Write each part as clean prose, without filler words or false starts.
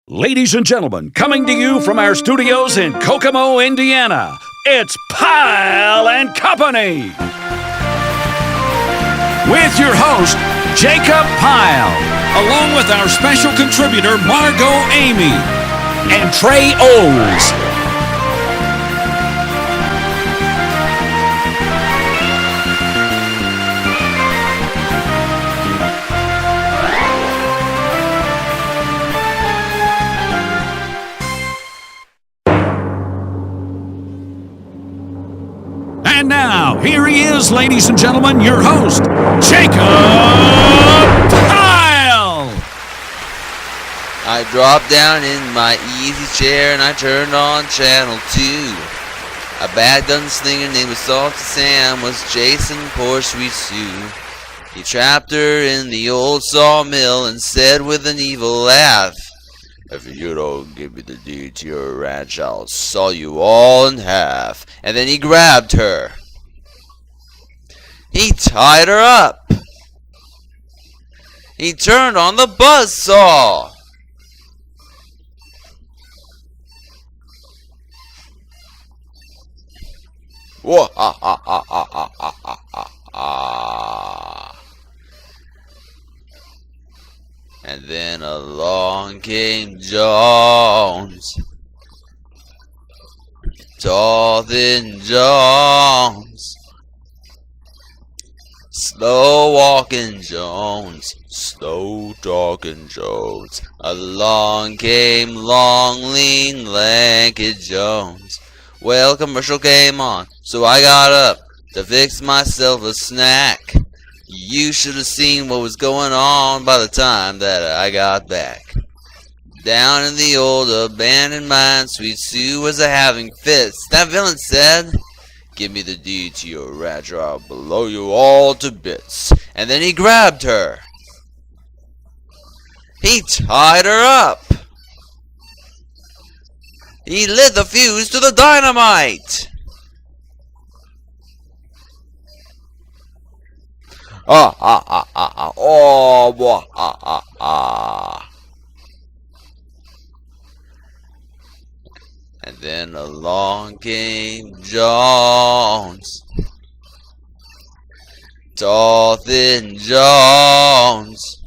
Ladies and gentlemen, coming to you from our studios in Kokomo, Indiana, it's Pyle and Company. With your host, Jacob Pyle, along with our special contributor, Margot Amy, and Trey Oles. And now, here he is, ladies and gentlemen, your host, Jacob Pyle! I dropped down in my easy chair and I turned on channel 2. A bad gunslinger named Salty Sam was chasing poor Sweet Sue. He trapped her in the old sawmill and said with an evil laugh, "If you don't give me the deed to your ranch, I'll saw you all in half." And then he grabbed her. He tied her up. He turned on the buzzsaw. Whoa, ha, ha, ha, ha, ha, ha, ha, ha. And then along came Jones, tall, thin Jones, slow walking Jones, slow talking Jones. Along came long, lean, lanky Jones. Well, commercial came on, so I got up to fix myself a snack. You should have seen what was going on by the time that I got back. Down in the old abandoned mine, Sweet Sue was a-having fits. That villain said, "Give me the deed to your ranch or I'll blow you all to bits." And then he grabbed her. He tied her up. He lit the fuse to the dynamite. Ah, ah, ah, ah, ah, oh, boy, ah, ah, ah. And then along came Jones, tall, thin Jones,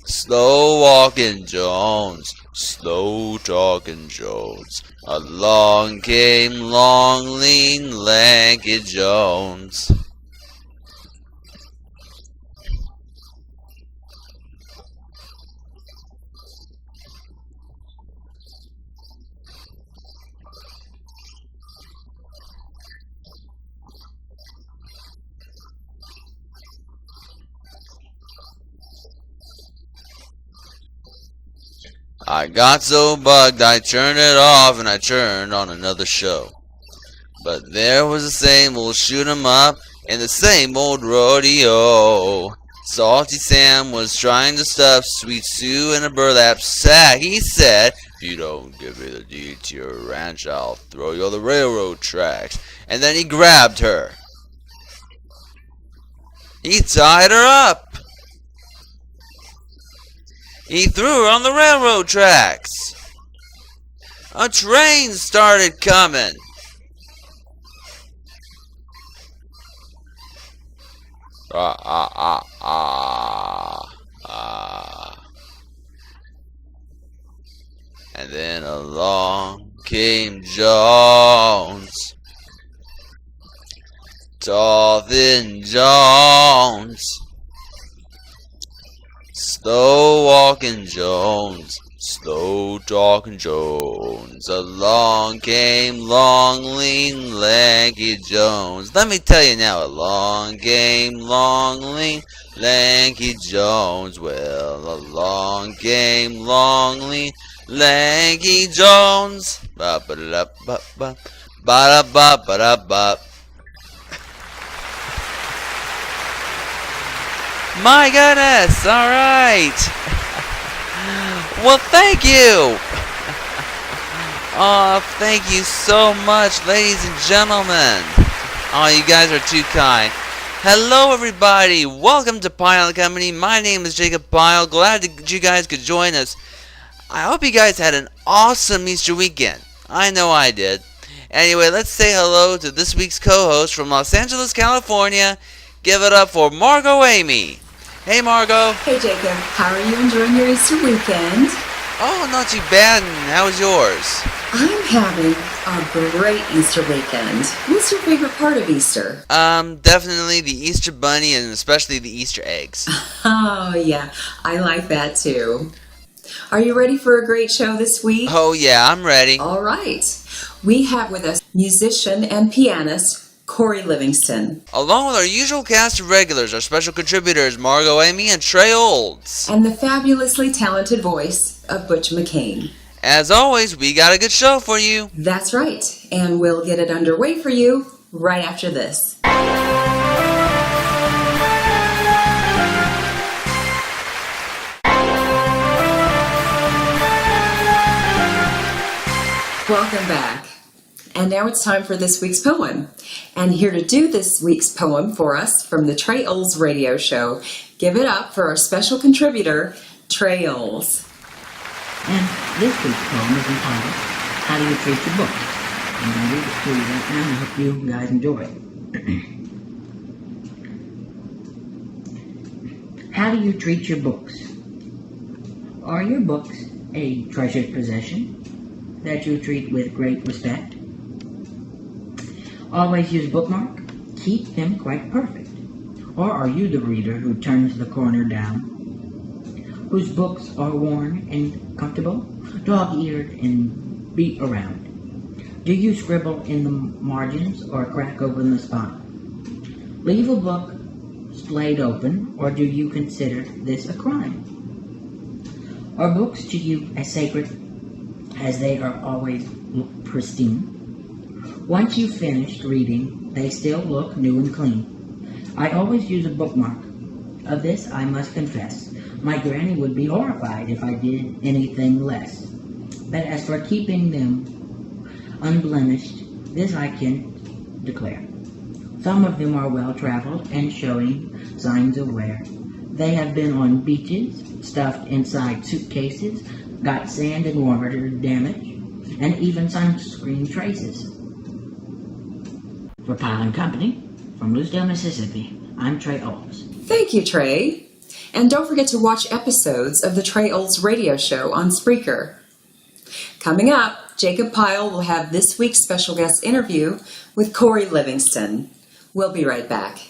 slow walking Jones, slow talking Jones. Along came long, lean, lanky Jones. I got so bugged I turned it off and I turned on another show. But there was the same old shoot 'em up and the same old rodeo. Salty Sam was trying to stuff Sweet Sue in a burlap sack. He said, "If you don't give me the deed to your ranch, I'll throw you on the railroad tracks." And then he grabbed her. He tied her up. He threw her on the railroad tracks. A train started coming. Ah, ah, ah, ah, ah. And then along came Jones, tall, thin Jones, slow walking Jones, slow talking Jones. Along came long, lean, lanky Jones. Let me tell you now, along came long, lean, lanky Jones. Well, along came long, lean, lanky Jones. Ba ba da ba ba ba da ba ba da ba. My goodness, alright. Well, thank you. Oh, thank you so much, ladies and gentlemen. Oh, you guys are too kind. Hello, everybody. Welcome to Pyle and Company. My name is Jacob Pyle. Glad that you guys could join us. I hope you guys had an awesome Easter weekend. I know I did. Anyway, let's say hello to this week's co-host from Los Angeles, California. Give it up for Margot Amy. Hey, Margot. Hey, Jacob. How are you enjoying your Easter weekend? Oh, not too bad. And how was yours? I'm having a great Easter weekend. What's your favorite part of Easter? Definitely the Easter bunny and especially the Easter eggs. Oh, yeah. I like that too. Are you ready for a great show this week? Oh, yeah, I'm ready. All right. We have with us musician and pianist Corey Livingston. Along with our usual cast of regulars, our special contributors Margot Amy and Trey Olds. And the fabulously talented voice of Butch McCain. As always, we got a good show for you. That's right. And we'll get it underway for you right after this. Welcome back. And now it's time for this week's poem. And here to do this week's poem for us from the Trey Olds radio show, give it up for our special contributor, Trey Olds. And this week's poem is entitled, How Do You Treat Your Books? I'm going to read it to you right now and I hope you guys enjoy it. How do you treat your books? Are your books a treasured possession that you treat with great respect? Always use bookmark? Keep them quite perfect. Or are you the reader who turns the corner down? Whose books are worn and comfortable, dog-eared and beat around? Do you scribble in the margins or crack open the spine? Leave a book splayed open, or do you consider this a crime? Are books to you as sacred as they are always pristine? Once you've finished reading, they still look new and clean. I always use a bookmark. Of this I must confess. My granny would be horrified if I did anything less. But as for keeping them unblemished, this I can declare. Some of them are well-traveled and showing signs of wear. They have been on beaches, stuffed inside suitcases, got sand and water damage, and even sunscreen traces. For Pyle and Company, from Lucedale, Mississippi, I'm Trey Olds. Thank you, Trey. And don't forget to watch episodes of the Trey Olds radio show on Spreaker. Coming up, Jacob Pyle will have this week's special guest interview with Corey Livingston. We'll be right back.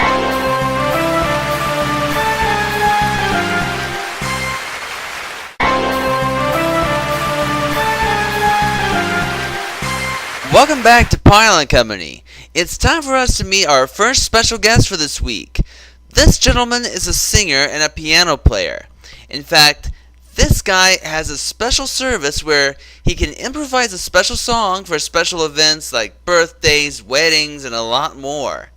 Welcome back to Pyle and Company. It's time for us to meet our first special guest for this week. This gentleman is a singer and a piano player. In fact, this guy has a special service where he can improvise a special song for special events like birthdays, weddings, and a lot more.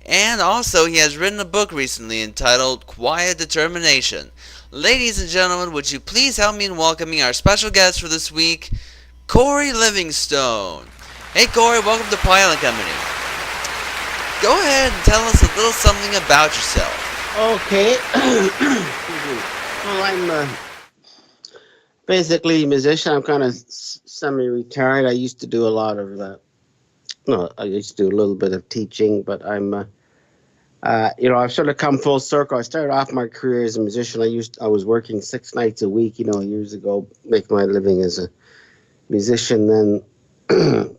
And also, he has written a book recently entitled Quiet Determination. Ladies and gentlemen, would you please help me in welcoming our special guest for this week, Corey Livingstone. Hey Corey, welcome to Pyle and Company. Go ahead and tell us a little something about yourself. Okay. Well, I'm basically a musician. I'm kind of semi-retired. I used to do a lot of, I used to do a little bit of teaching, but I'm, I've sort of come full circle. I started off my career as a musician. I was working 6 nights a week, years ago, making my living as a musician. Then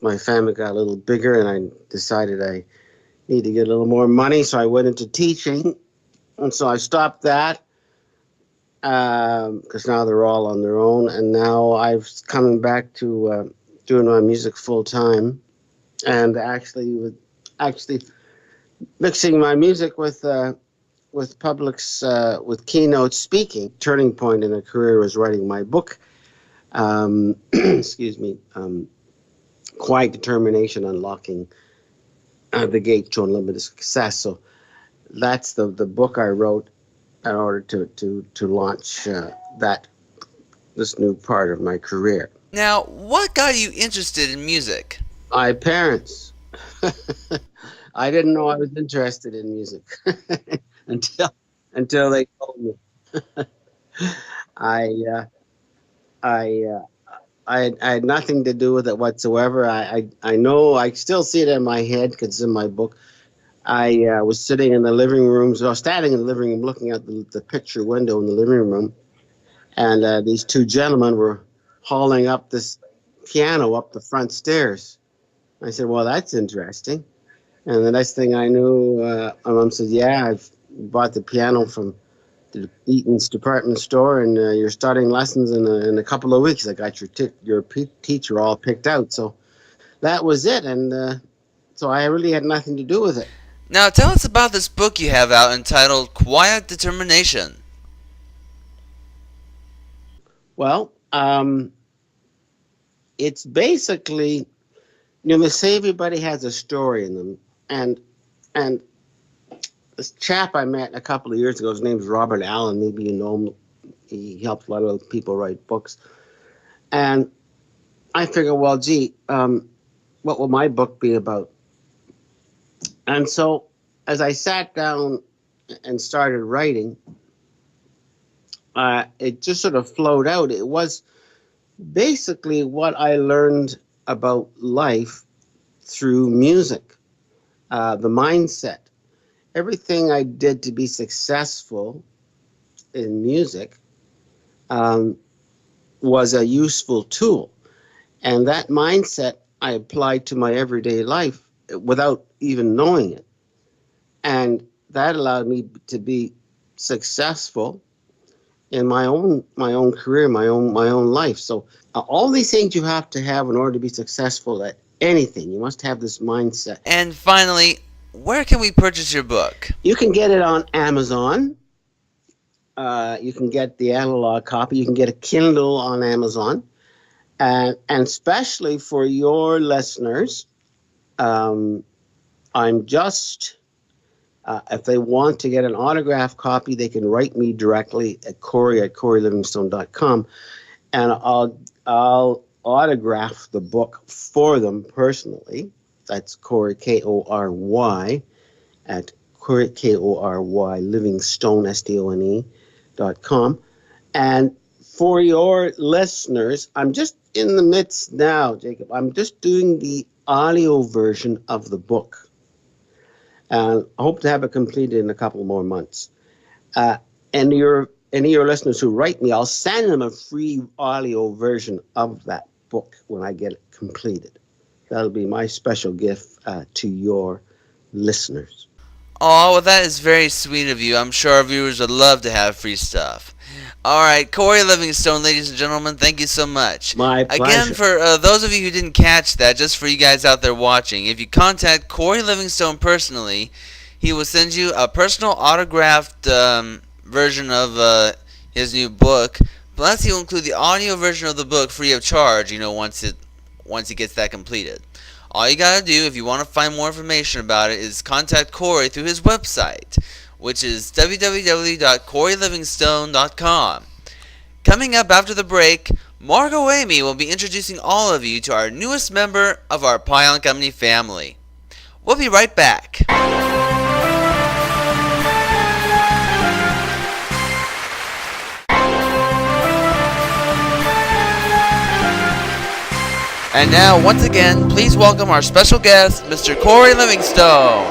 my family got a little bigger, and I decided I need to get a little more money, so I went into teaching. And so I stopped that because now they're all on their own. And now I've coming back to doing my music full time, and actually mixing my music with publics, with keynote speaking. Turning point in a career was writing my book. Excuse me. Quiet Determination: Unlocking the Gate to Unlimited Success. So that's the book I wrote in order to launch this new part of my career. Now, what got you interested in music? My parents. I didn't know I was interested in music until until they told me. I uh, I uh, I had nothing to do with it whatsoever. I know I still see it in my head because it's in my book. I was sitting in the living room, so I was standing in the living room looking at the picture window in the living room, and these two gentlemen were hauling up this piano up the front stairs. I said, "Well, that's interesting." And the next thing I knew, my mom said, "Yeah, I've bought the piano from the Eaton's department store, and you're starting lessons in a couple of weeks. I got your teacher all picked out." So that was it, and so I really had nothing to do with it. Now tell us about this book you have out entitled Quiet Determination. Well, it's basically, they say everybody has a story in them, and this chap I met a couple of years ago, his name's Robert Allen. Maybe you know him. He helps a lot of people write books, and I figure, well, gee, what will my book be about? And so, as I sat down and started writing, it just sort of flowed out. It was basically what I learned about life through music, the mindset, everything I did to be successful in music was a useful tool. And that mindset I applied to my everyday life without even knowing it. And that allowed me to be successful in my own career, my own life. So all these things you have to have in order to be successful at anything. You must have this mindset. And finally, where can we purchase your book? You can get it on Amazon. You can get the analog copy. You can get a Kindle on Amazon. And especially for your listeners, I'm just, if they want to get an autographed copy, they can write me directly at Corey@CoreyLivingstone.com, and I'll autograph the book for them personally. That's Corey, Kory, at Kory, Livingstone, STONE.com. And for your listeners, I'm just in the midst now, Jacob. I'm just doing the audio version of the book. And I hope to have it completed in a couple more months. Any of your listeners who write me, I'll send them a free audio version of that book when I get it completed. That'll be my special gift to your listeners. Oh, well, that is very sweet of you. I'm sure our viewers would love to have free stuff. All right, Corey Livingstone, ladies and gentlemen, thank you so much. My pleasure. Again, for those of you who didn't catch that, just for you guys out there watching, if you contact Corey Livingstone personally, he will send you a personal autographed version of his new book. Plus, he will include the audio version of the book free of charge. Once he gets that completed. All you gotta do, if you want to find more information about it, is contact Corey through his website, which is www.CoreyLivingstone.com. Coming up after the break, Margot Amy will be introducing all of you to our newest member of our Pyle and Company family. We'll be right back. And now, once again, please welcome our special guest, Mr. Corey Livingstone.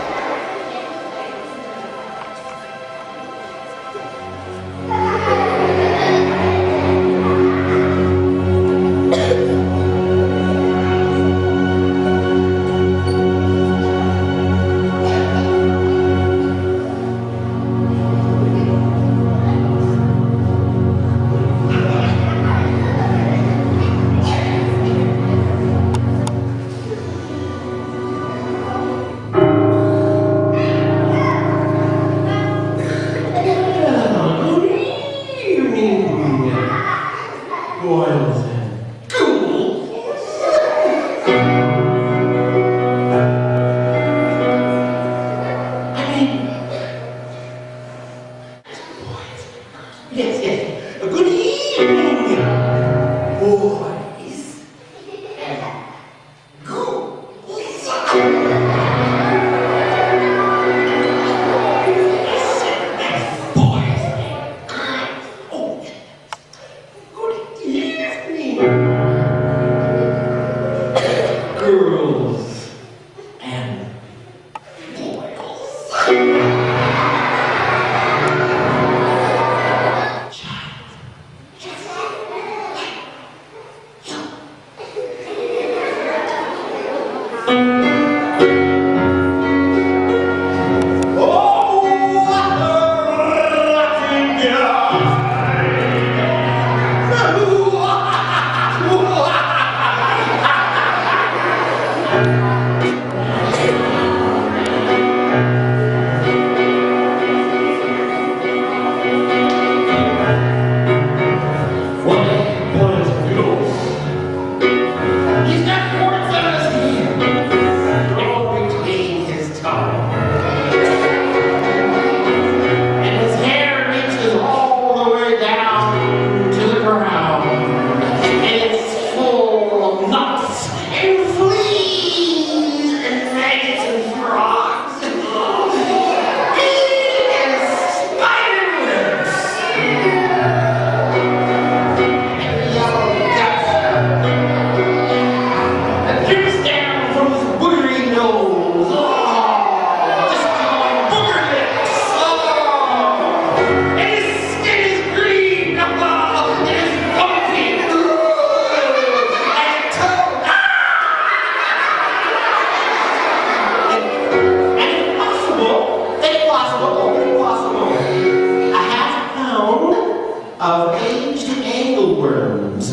germs.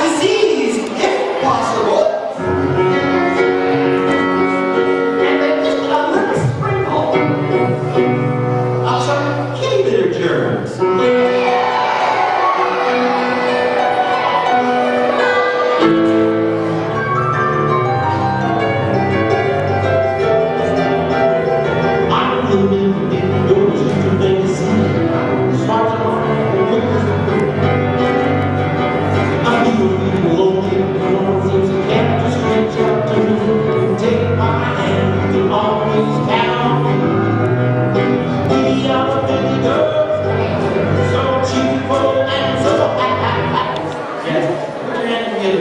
Disease, if possible. And then just a little sprinkle of some kitty litter germs.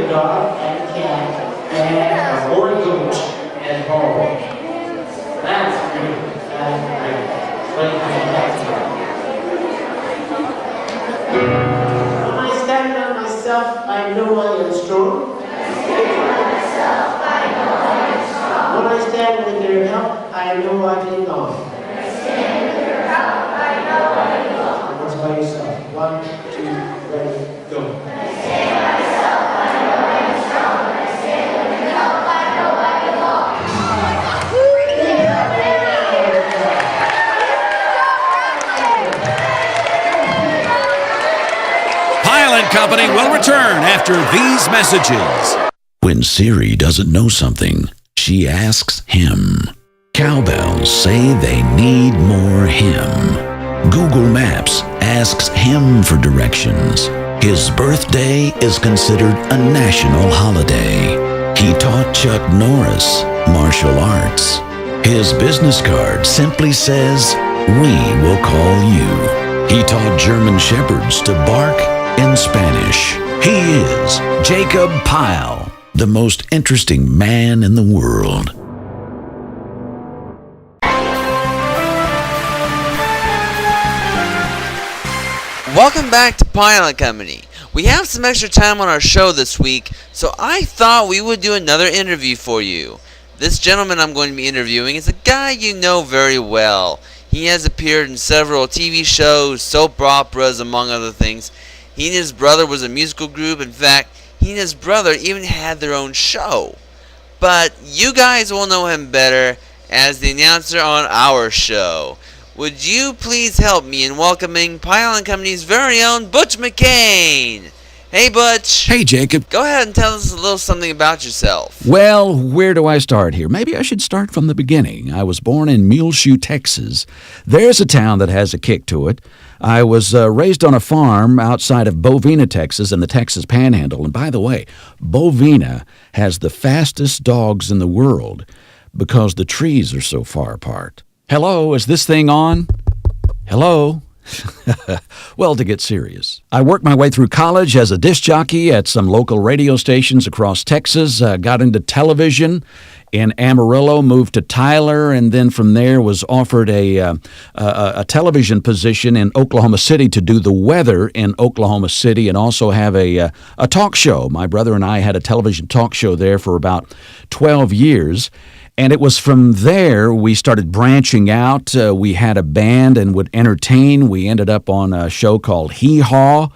Dog and a cat and a boring goat and home. That's great. That's great. Really fantastic. When I stand on myself, I know I am strong. When I stand with their help, I know I can go. Once by yourself. 1, 2, ready, go. Pyle and Company will return after these messages. When Siri doesn't know something, she asks him. Cowbells say they need more him. Google Maps asks him for directions. His birthday is considered a national holiday. He taught Chuck Norris martial arts. His business card simply says, "We will call you." He taught German Shepherds to bark in Spanish. He is Jacob Pyle, the most interesting man in the world. Welcome back to Pyle and Company. We have some extra time on our show this week, so I thought we would do another interview for you. This gentleman I'm going to be interviewing is a guy you know very well. He has appeared in several TV shows, soap operas, among other things. He and his brother was a musical group. In fact, he and his brother even had their own show. But you guys will know him better as the announcer on our show. Would you please help me in welcoming Pyle and Company's very own Butch McCain? Hey, Butch. Hey, Jacob. Go ahead and tell us a little something about yourself. Well, where do I start here? Maybe I should start from the beginning. I was born in Muleshoe, Texas. There's a town that has a kick to it. I was raised on a farm outside of Bovina, Texas, in the Texas Panhandle. And by the way, Bovina has the fastest dogs in the world because the trees are so far apart. Hello, is this thing on? Hello? Well, to get serious, I worked my way through college as a disc jockey at some local radio stations across Texas, got into television in Amarillo, moved to Tyler, and then from there was offered a television position in Oklahoma City to do the weather in Oklahoma City and also have a talk show. My brother and I had a television talk show there for about 12 years. And it was from there we started branching out. We had a band and would entertain. We ended up on a show called Hee Haw.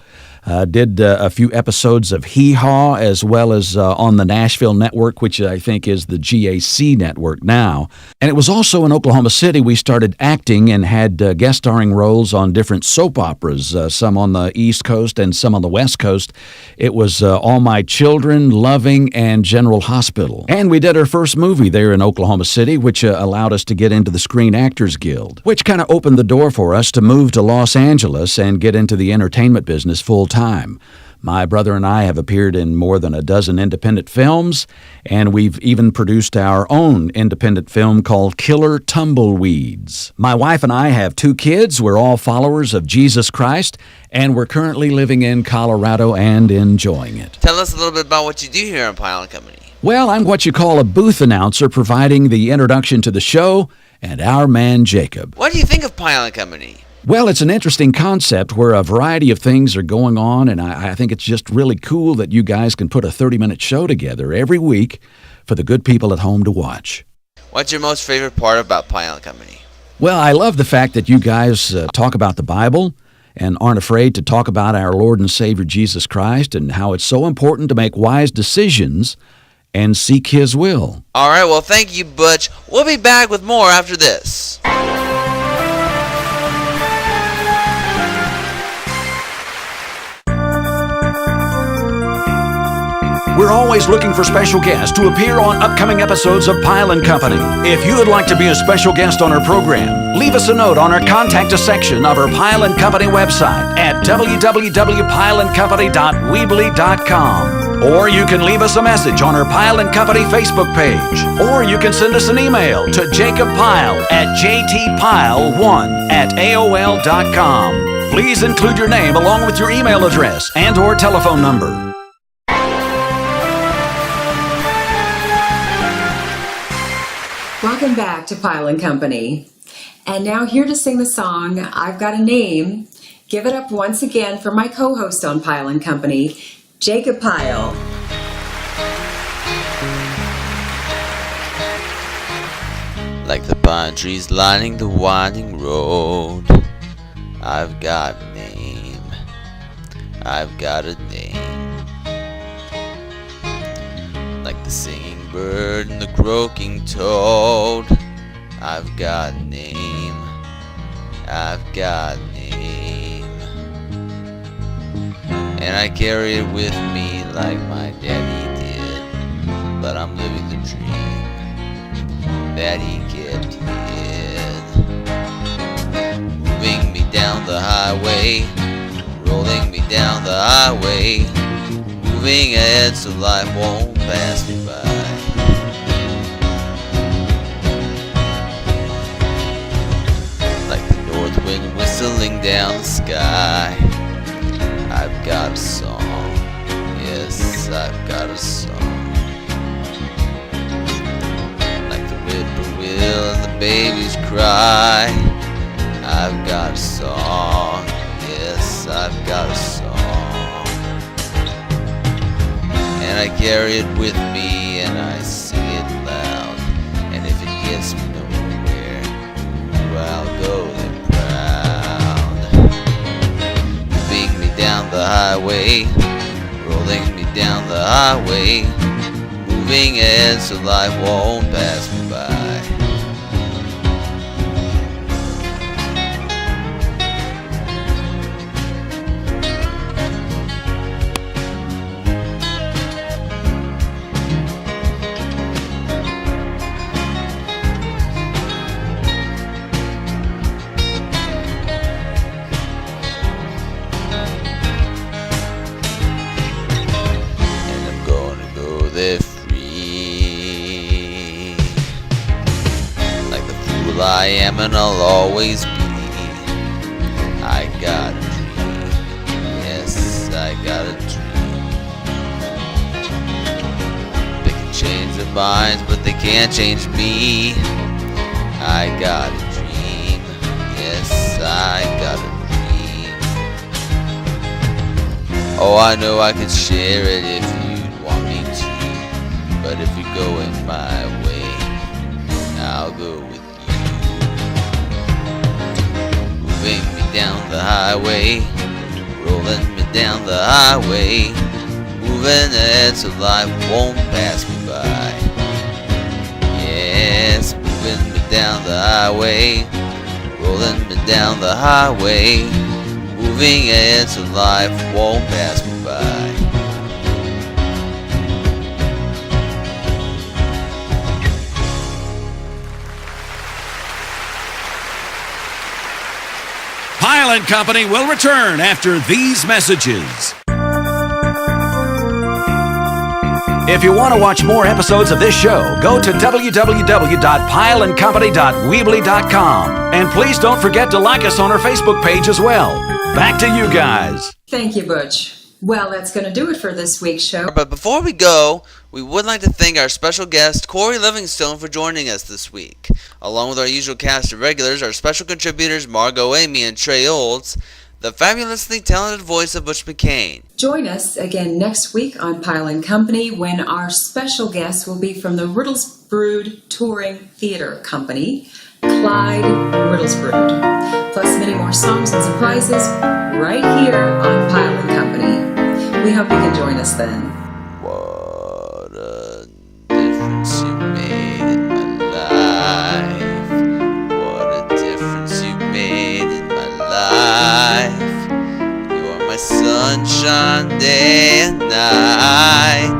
Did a few episodes of Hee Haw as well as on the Nashville network, which I think is the GAC network now. And it was also in Oklahoma City we started acting and had guest starring roles on different soap operas, some on the East Coast and some on the West Coast. It was All My Children, Loving, and General Hospital. And we did our first movie there in Oklahoma City, which allowed us to get into the Screen Actors Guild, which kind of opened the door for us to move to Los Angeles and get into the entertainment business full time. My brother and I have appeared in more than a dozen independent films, and we've even produced our own independent film called Killer Tumbleweeds. My wife and I have 2 kids. We're all followers of Jesus Christ, and we're currently living in Colorado and enjoying it. Tell us a little bit about what you do here on Pyle and Company. Well, I'm what you call a booth announcer, providing the introduction to the show and our man Jacob. What do you think of Pyle and Company? Well, it's an interesting concept where a variety of things are going on, and I think it's just really cool that you guys can put a 30-minute show together every week for the good people at home to watch. What's your most favorite part about Pyle and Company? Well, I love the fact that you guys talk about the Bible and aren't afraid to talk about our Lord and Savior Jesus Christ and how it's so important to make wise decisions and seek His will. All right, well, thank you, Butch. We'll be back with more after this. We're always looking for special guests to appear on upcoming episodes of Pyle and Company. If you would like to be a special guest on our program, leave us a note on our Contact Us section of our Pyle and Company website at www.pyleandcompany.weebly.com. Or you can leave us a message on our Pyle and Company Facebook page. Or you can send us an email to jacobpyle@jtpyle1@aol.com. Please include your name along with your email address and or telephone number. Welcome back to Pyle and Company. And now here to sing the song, I've Got a Name. Give it up once again for my co-host on Pyle and Company, Jacob Pyle. Like the pine trees lining the winding road, I've got a name. I've got a name. Like the singing bird and the croaking toad, I've got a name. I've got a name. And I carry it with me like my daddy did, but I'm living the dream that he kept hid. Moving me down the highway, rolling me down the highway, moving ahead so life won't pass me by. Like the north wind whistling down the sky, I've got a song. Yes, I've got a song. Like the whippoorwill and the babies cry, I've got a song. Yes, I've got a song. And I carry it with me and I sing it loud. And if it gets me nowhere, I'll go there proud. Moving me down the highway, rolling me down the highway, moving ahead so life won't pass me by. They're free. Like the fool I am and I'll always be, I got a dream. Yes, I got a dream. They can change their minds, but they can't change me. I got a dream. Yes, I got a dream. Oh, I know I could share it if you'd want me to. But if you're going my way, I'll go with you. Moving me down the highway, rolling me down the highway, moving ahead so life won't pass me by. Yes, moving me down the highway, rolling me down the highway, moving ahead so life won't pass me by. Pyle and Company will return after these messages. If you want to watch more episodes of this show, go to www.pyleandcompany.weebly.com. And please don't forget to like us on our Facebook page as well. Back to you guys. Thank you, Butch. Well, that's going to do it for this week's show. But before we go, we would like to thank our special guest, Corey Livingstone, for joining us this week. Along with our usual cast of regulars, our special contributors, Margot Amy and Trey Olds, the fabulously talented voice of Butch McCain. Join us again next week on Pyle and Company when our special guest will be from the Riddles Brood Touring Theater Company, Clyde Riddlesbrewed, plus many more songs and surprises right here on Pyle and Company. We hope you can join us then. What a difference you made in my life. What a difference you made in my life. You're my sunshine day and night.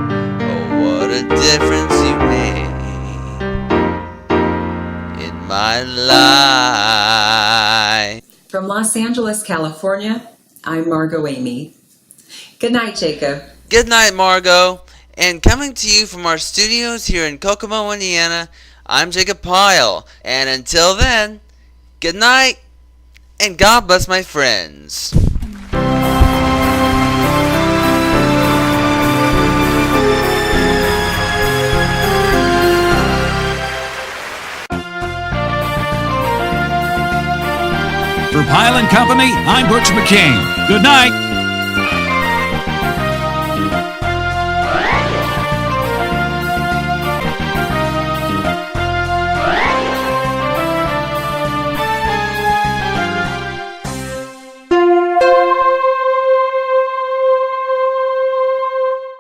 Oh, what a difference you made in my life. From Los Angeles, California, I'm Margot Amy. Good night, Jacob. Good night, Margot. And coming to you from our studios here in Kokomo, Indiana, I'm Jacob Pyle. And until then, good night, and God bless my friends. For Pyle and Company, I'm Butch McCain. Good night.